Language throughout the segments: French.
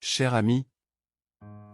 cher ami.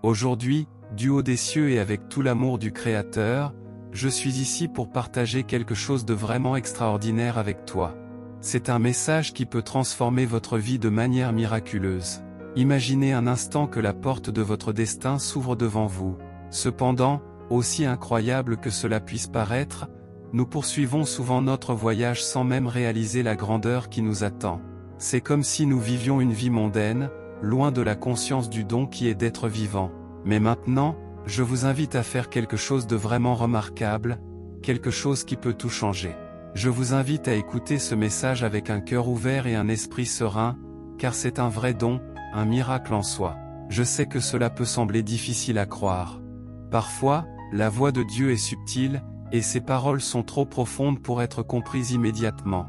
Aujourd'hui, du haut des cieux et avec tout l'amour du Créateur, je suis ici pour partager quelque chose de vraiment extraordinaire avec toi. C'est un message qui peut transformer votre vie de manière miraculeuse. Imaginez un instant que la porte de votre destin s'ouvre devant vous. Cependant, aussi incroyable que cela puisse paraître, nous poursuivons souvent notre voyage sans même réaliser la grandeur qui nous attend. C'est comme si nous vivions une vie mondaine, loin de la conscience du don qui est d'être vivant. Mais maintenant, je vous invite à faire quelque chose de vraiment remarquable, quelque chose qui peut tout changer. Je vous invite à écouter ce message avec un cœur ouvert et un esprit serein, car c'est un vrai don, un miracle en soi. Je sais que cela peut sembler difficile à croire. Parfois, la voix de Dieu est subtile, et ses paroles sont trop profondes pour être comprises immédiatement.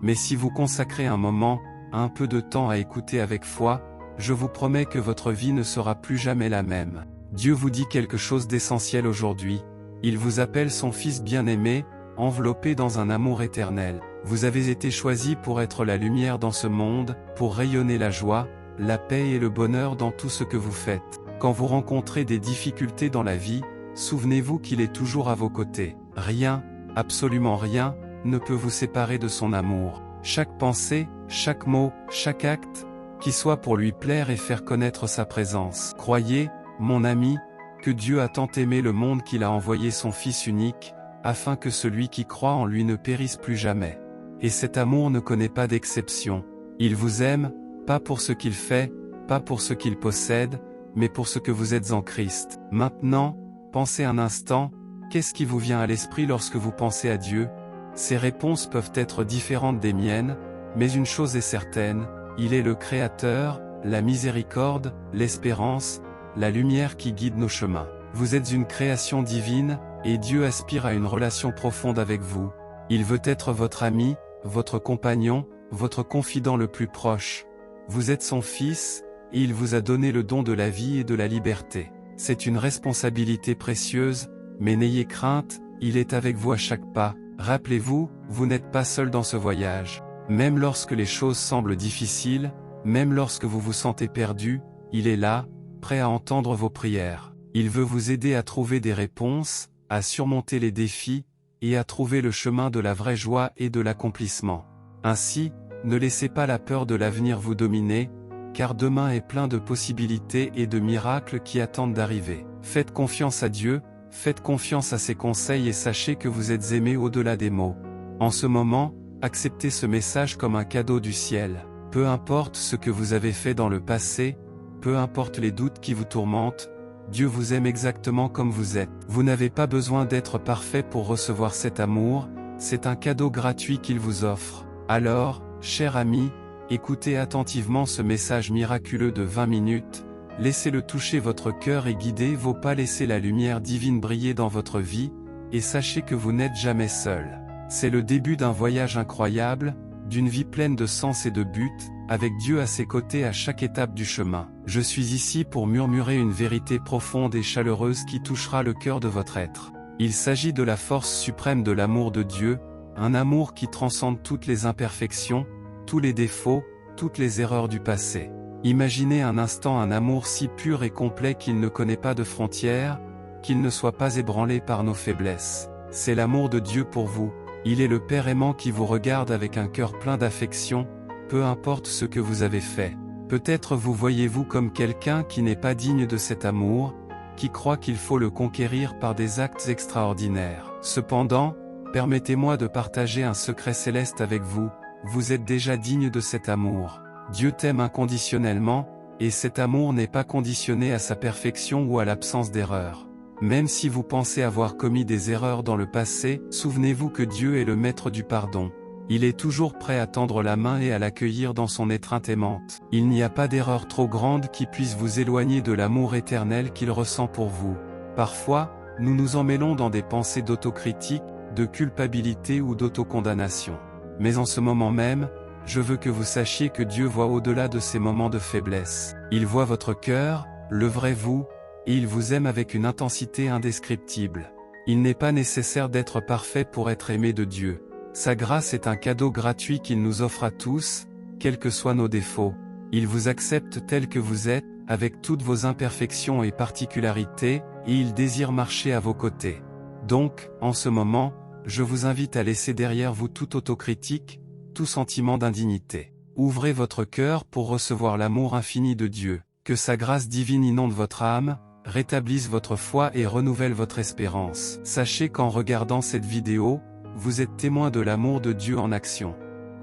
Mais si vous consacrez un moment, un peu de temps à écouter avec foi, je vous promets que votre vie ne sera plus jamais la même. Dieu vous dit quelque chose d'essentiel aujourd'hui. Il vous appelle son Fils bien-aimé, enveloppé dans un amour éternel. Vous avez été choisi pour être la lumière dans ce monde, pour rayonner la joie, la paix et le bonheur dans tout ce que vous faites. Quand vous rencontrez des difficultés dans la vie, souvenez-vous qu'il est toujours à vos côtés. Rien, absolument rien, ne peut vous séparer de son amour. Chaque pensée, chaque mot, chaque acte, qui soit pour lui plaire et faire connaître sa présence. Croyez, mon ami, que Dieu a tant aimé le monde qu'il a envoyé son Fils unique, afin que celui qui croit en lui ne périsse plus jamais. Et cet amour ne connaît pas d'exception. Il vous aime, pas pour ce qu'il fait, pas pour ce qu'il possède, mais pour ce que vous êtes en Christ. Maintenant, pensez un instant, qu'est-ce qui vous vient à l'esprit lorsque vous pensez à Dieu? Ces réponses peuvent être différentes des miennes, mais une chose est certaine, il est le Créateur, la miséricorde, l'espérance, la lumière qui guide nos chemins. Vous êtes une création divine, et Dieu aspire à une relation profonde avec vous. Il veut être votre ami, votre compagnon, votre confident le plus proche. Vous êtes son Fils, et il vous a donné le don de la vie et de la liberté. C'est une responsabilité précieuse, mais n'ayez crainte, il est avec vous à chaque pas. Rappelez-vous, vous n'êtes pas seul dans ce voyage. Même lorsque les choses semblent difficiles, même lorsque vous vous sentez perdu, il est là, prêt à entendre vos prières. Il veut vous aider à trouver des réponses, à surmonter les défis, et à trouver le chemin de la vraie joie et de l'accomplissement. Ainsi, ne laissez pas la peur de l'avenir vous dominer, car demain est plein de possibilités et de miracles qui attendent d'arriver. Faites confiance à Dieu, faites confiance à ses conseils et sachez que vous êtes aimé au-delà des mots. En ce moment, acceptez ce message comme un cadeau du ciel. Peu importe ce que vous avez fait dans le passé, peu importe les doutes qui vous tourmentent, Dieu vous aime exactement comme vous êtes. Vous n'avez pas besoin d'être parfait pour recevoir cet amour, c'est un cadeau gratuit qu'il vous offre. Alors, cher ami, écoutez attentivement ce message miraculeux de 20 minutes, laissez-le toucher votre cœur et guider vos pas, laissez la lumière divine briller dans votre vie, et sachez que vous n'êtes jamais seul. C'est le début d'un voyage incroyable, d'une vie pleine de sens et de but, avec Dieu à ses côtés à chaque étape du chemin. Je suis ici pour murmurer une vérité profonde et chaleureuse qui touchera le cœur de votre être. Il s'agit de la force suprême de l'amour de Dieu, un amour qui transcende toutes les imperfections, tous les défauts, toutes les erreurs du passé. Imaginez un instant un amour si pur et complet qu'il ne connaît pas de frontières, qu'il ne soit pas ébranlé par nos faiblesses. C'est l'amour de Dieu pour vous. Il est le Père aimant qui vous regarde avec un cœur plein d'affection, peu importe ce que vous avez fait. Peut-être vous voyez-vous comme quelqu'un qui n'est pas digne de cet amour, qui croit qu'il faut le conquérir par des actes extraordinaires. Cependant, permettez-moi de partager un secret céleste avec vous, vous êtes déjà digne de cet amour. Dieu t'aime inconditionnellement, et cet amour n'est pas conditionné à sa perfection ou à l'absence d'erreur. Même si vous pensez avoir commis des erreurs dans le passé, souvenez-vous que Dieu est le maître du pardon. Il est toujours prêt à tendre la main et à l'accueillir dans son étreinte aimante. Il n'y a pas d'erreur trop grande qui puisse vous éloigner de l'amour éternel qu'il ressent pour vous. Parfois, nous nous emmêlons dans des pensées d'autocritique, de culpabilité ou d'autocondamnation. Mais en ce moment même, je veux que vous sachiez que Dieu voit au-delà de ces moments de faiblesse. Il voit votre cœur, le vrai vous, et il vous aime avec une intensité indescriptible. Il n'est pas nécessaire d'être parfait pour être aimé de Dieu. Sa grâce est un cadeau gratuit qu'il nous offre à tous, quels que soient nos défauts. Il vous accepte tel que vous êtes, avec toutes vos imperfections et particularités, et il désire marcher à vos côtés. Donc, en ce moment, je vous invite à laisser derrière vous toute autocritique, tout sentiment d'indignité. Ouvrez votre cœur pour recevoir l'amour infini de Dieu, que sa grâce divine inonde votre âme, rétablisse votre foi et renouvelle votre espérance. Sachez qu'en regardant cette vidéo, vous êtes témoin de l'amour de Dieu en action.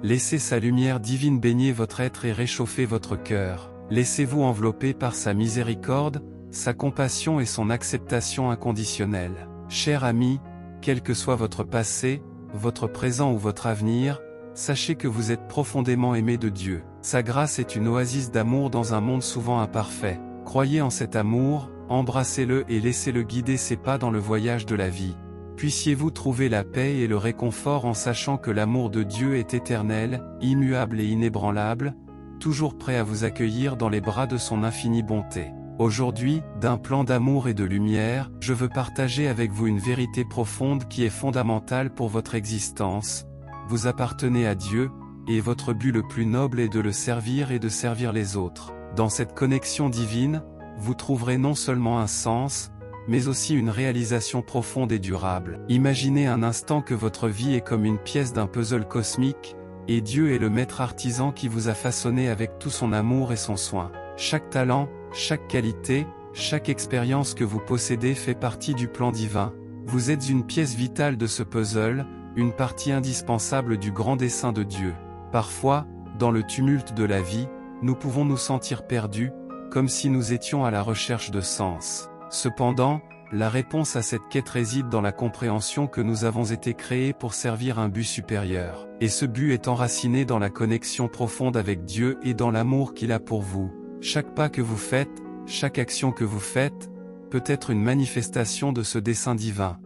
Laissez sa lumière divine baigner votre être et réchauffer votre cœur. Laissez-vous envelopper par sa miséricorde, sa compassion et son acceptation inconditionnelle. Cher ami, quel que soit votre passé, votre présent ou votre avenir, sachez que vous êtes profondément aimé de Dieu. Sa grâce est une oasis d'amour dans un monde souvent imparfait. Croyez en cet amour, embrassez-le et laissez-le guider ses pas dans le voyage de la vie. Puissiez-vous trouver la paix et le réconfort en sachant que l'amour de Dieu est éternel, immuable et inébranlable, toujours prêt à vous accueillir dans les bras de son infinie bonté. Aujourd'hui, d'un plan d'amour et de lumière, je veux partager avec vous une vérité profonde qui est fondamentale pour votre existence. Vous appartenez à Dieu, et votre but le plus noble est de le servir et de servir les autres. Dans cette connexion divine, vous trouverez non seulement un sens, mais aussi une réalisation profonde et durable. Imaginez un instant que votre vie est comme une pièce d'un puzzle cosmique, et Dieu est le maître artisan qui vous a façonné avec tout son amour et son soin. Chaque talent, chaque qualité, chaque expérience que vous possédez fait partie du plan divin. Vous êtes une pièce vitale de ce puzzle, une partie indispensable du grand dessein de Dieu. Parfois, dans le tumulte de la vie, nous pouvons nous sentir perdus, comme si nous étions à la recherche de sens. Cependant, la réponse à cette quête réside dans la compréhension que nous avons été créés pour servir un but supérieur. Et ce but est enraciné dans la connexion profonde avec Dieu et dans l'amour qu'il a pour vous. Chaque pas que vous faites, chaque action que vous faites, peut être une manifestation de ce dessein divin.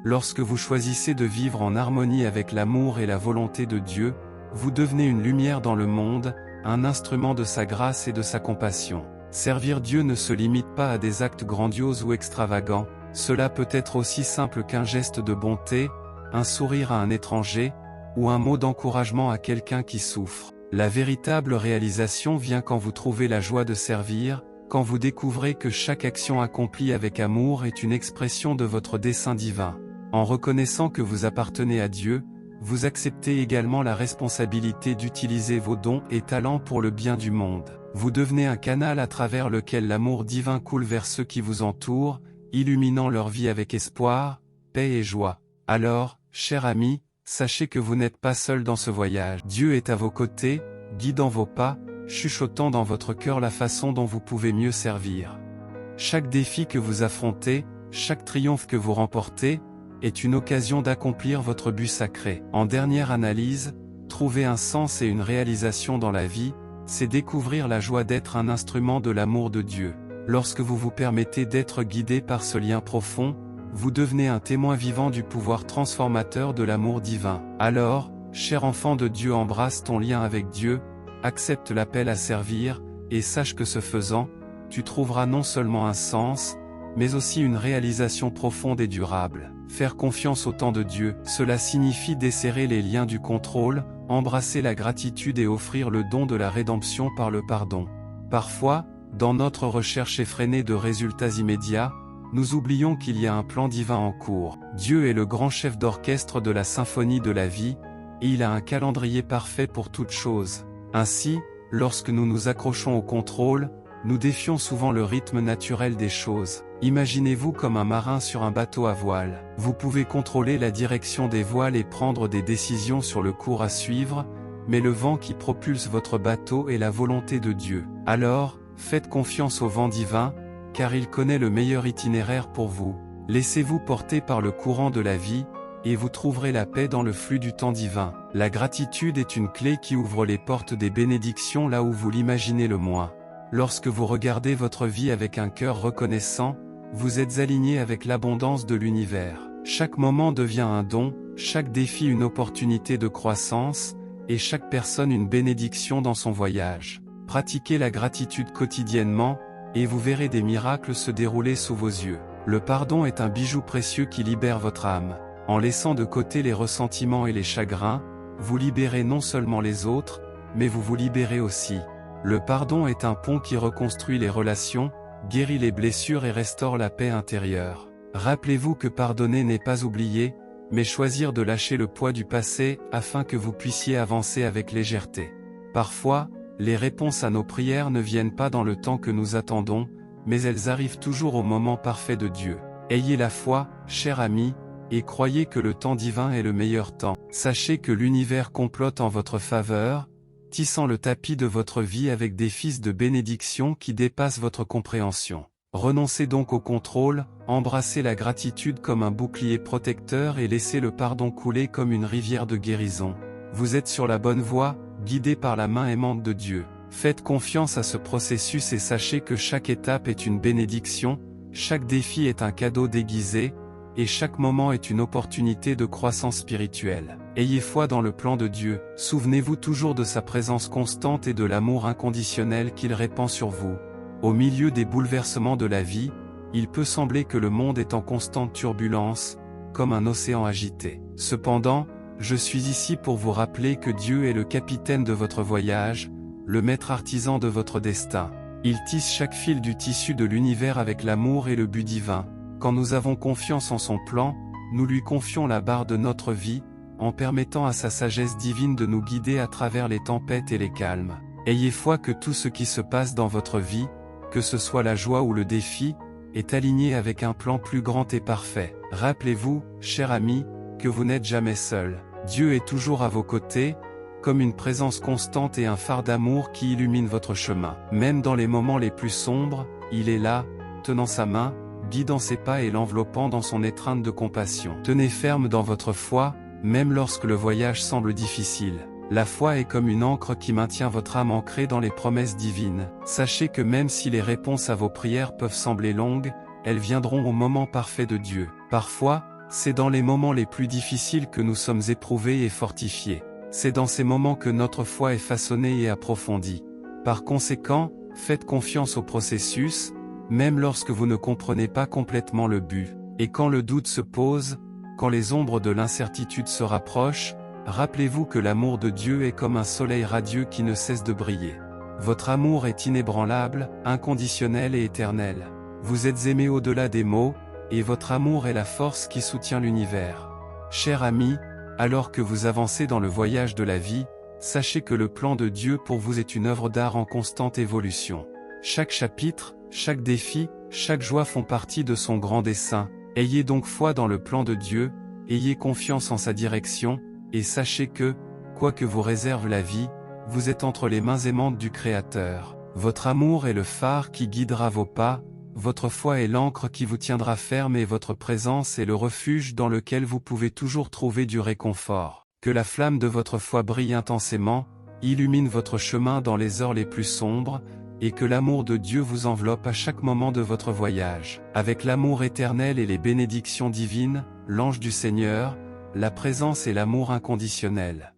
Lorsque vous choisissez de vivre en harmonie avec l'amour et la volonté de Dieu, vous devenez une lumière dans le monde, un instrument de sa grâce et de sa compassion. Servir Dieu ne se limite pas à des actes grandioses ou extravagants, cela peut être aussi simple qu'un geste de bonté, un sourire à un étranger, ou un mot d'encouragement à quelqu'un qui souffre. La véritable réalisation vient quand vous trouvez la joie de servir, quand vous découvrez que chaque action accomplie avec amour est une expression de votre dessein divin. En reconnaissant que vous appartenez à Dieu, vous acceptez également la responsabilité d'utiliser vos dons et talents pour le bien du monde. Vous devenez un canal à travers lequel l'amour divin coule vers ceux qui vous entourent, illuminant leur vie avec espoir, paix et joie. Alors, cher ami, sachez que vous n'êtes pas seul dans ce voyage. Dieu est à vos côtés, guidant vos pas, chuchotant dans votre cœur la façon dont vous pouvez mieux servir. Chaque défi que vous affrontez, chaque triomphe que vous remportez, est une occasion d'accomplir votre but sacré. En dernière analyse, trouver un sens et une réalisation dans la vie, c'est découvrir la joie d'être un instrument de l'amour de Dieu. Lorsque vous vous permettez d'être guidé par ce lien profond, vous devenez un témoin vivant du pouvoir transformateur de l'amour divin. Alors, cher enfant de Dieu, embrasse ton lien avec Dieu, accepte l'appel à servir, et sache que ce faisant, tu trouveras non seulement un sens, mais aussi une réalisation profonde et durable. Faire confiance au temps de Dieu, cela signifie desserrer les liens du contrôle, embrasser la gratitude et offrir le don de la rédemption par le pardon. Parfois, dans notre recherche effrénée de résultats immédiats, nous oublions qu'il y a un plan divin en cours. Dieu est le grand chef d'orchestre de la symphonie de la vie, et il a un calendrier parfait pour toutes choses. Ainsi, lorsque nous nous accrochons au contrôle, nous défions souvent le rythme naturel des choses. Imaginez-vous comme un marin sur un bateau à voile. Vous pouvez contrôler la direction des voiles et prendre des décisions sur le cours à suivre, mais le vent qui propulse votre bateau est la volonté de Dieu. Alors, faites confiance au vent divin, car il connaît le meilleur itinéraire pour vous. Laissez-vous porter par le courant de la vie, et vous trouverez la paix dans le flux du temps divin. La gratitude est une clé qui ouvre les portes des bénédictions là où vous l'imaginez le moins. Lorsque vous regardez votre vie avec un cœur reconnaissant, vous êtes aligné avec l'abondance de l'univers. Chaque moment devient un don, chaque défi une opportunité de croissance, et chaque personne une bénédiction dans son voyage. Pratiquez la gratitude quotidiennement, et vous verrez des miracles se dérouler sous vos yeux. Le pardon est un bijou précieux qui libère votre âme. En laissant de côté les ressentiments et les chagrins, vous libérez non seulement les autres, mais vous vous libérez aussi. Le pardon est un pont qui reconstruit les relations, guérit les blessures et restaure la paix intérieure. Rappelez-vous que pardonner n'est pas oublier, mais choisir de lâcher le poids du passé afin que vous puissiez avancer avec légèreté. Parfois, les réponses à nos prières ne viennent pas dans le temps que nous attendons, mais elles arrivent toujours au moment parfait de Dieu. Ayez la foi, cher ami, et croyez que le temps divin est le meilleur temps. Sachez que l'univers complote en votre faveur, tissant le tapis de votre vie avec des fils de bénédiction qui dépassent votre compréhension. Renoncez donc au contrôle, embrassez la gratitude comme un bouclier protecteur et laissez le pardon couler comme une rivière de guérison. Vous êtes sur la bonne voie, guidé par la main aimante de Dieu. Faites confiance à ce processus et sachez que chaque étape est une bénédiction, chaque défi est un cadeau déguisé, et chaque moment est une opportunité de croissance spirituelle. Ayez foi dans le plan de Dieu, souvenez-vous toujours de sa présence constante et de l'amour inconditionnel qu'il répand sur vous. Au milieu des bouleversements de la vie, il peut sembler que le monde est en constante turbulence, comme un océan agité. Cependant, je suis ici pour vous rappeler que Dieu est le capitaine de votre voyage, le maître artisan de votre destin. Il tisse chaque fil du tissu de l'univers avec l'amour et le but divin. Quand nous avons confiance en son plan, nous lui confions la barre de notre vie, en permettant à sa sagesse divine de nous guider à travers les tempêtes et les calmes. Ayez foi que tout ce qui se passe dans votre vie, que ce soit la joie ou le défi, est aligné avec un plan plus grand et parfait. Rappelez-vous, cher ami, que vous n'êtes jamais seul. Dieu est toujours à vos côtés, comme une présence constante et un phare d'amour qui illumine votre chemin. Même dans les moments les plus sombres, il est là, tenant sa main, guidant ses pas et l'enveloppant dans son étreinte de compassion. Tenez ferme dans votre foi, même lorsque le voyage semble difficile. La foi est comme une ancre qui maintient votre âme ancrée dans les promesses divines. Sachez que même si les réponses à vos prières peuvent sembler longues, elles viendront au moment parfait de Dieu. Parfois, c'est dans les moments les plus difficiles que nous sommes éprouvés et fortifiés. C'est dans ces moments que notre foi est façonnée et approfondie. Par conséquent, faites confiance au processus, même lorsque vous ne comprenez pas complètement le but. Et quand le doute se pose, quand les ombres de l'incertitude se rapprochent, rappelez-vous que l'amour de Dieu est comme un soleil radieux qui ne cesse de briller. Votre amour est inébranlable, inconditionnel et éternel. Vous êtes aimé au-delà des mots, et votre amour est la force qui soutient l'univers. Cher ami, alors que vous avancez dans le voyage de la vie, sachez que le plan de Dieu pour vous est une œuvre d'art en constante évolution. Chaque chapitre, chaque défi, chaque joie font partie de son grand dessein. Ayez donc foi dans le plan de Dieu, ayez confiance en sa direction, et sachez que, quoi que vous réserve la vie, vous êtes entre les mains aimantes du Créateur. Votre amour est le phare qui guidera vos pas, votre foi est l'ancre qui vous tiendra ferme et votre présence est le refuge dans lequel vous pouvez toujours trouver du réconfort. Que la flamme de votre foi brille intensément, illumine votre chemin dans les heures les plus sombres, et que l'amour de Dieu vous enveloppe à chaque moment de votre voyage. Avec l'amour éternel et les bénédictions divines, l'ange du Seigneur, la présence et l'amour inconditionnel.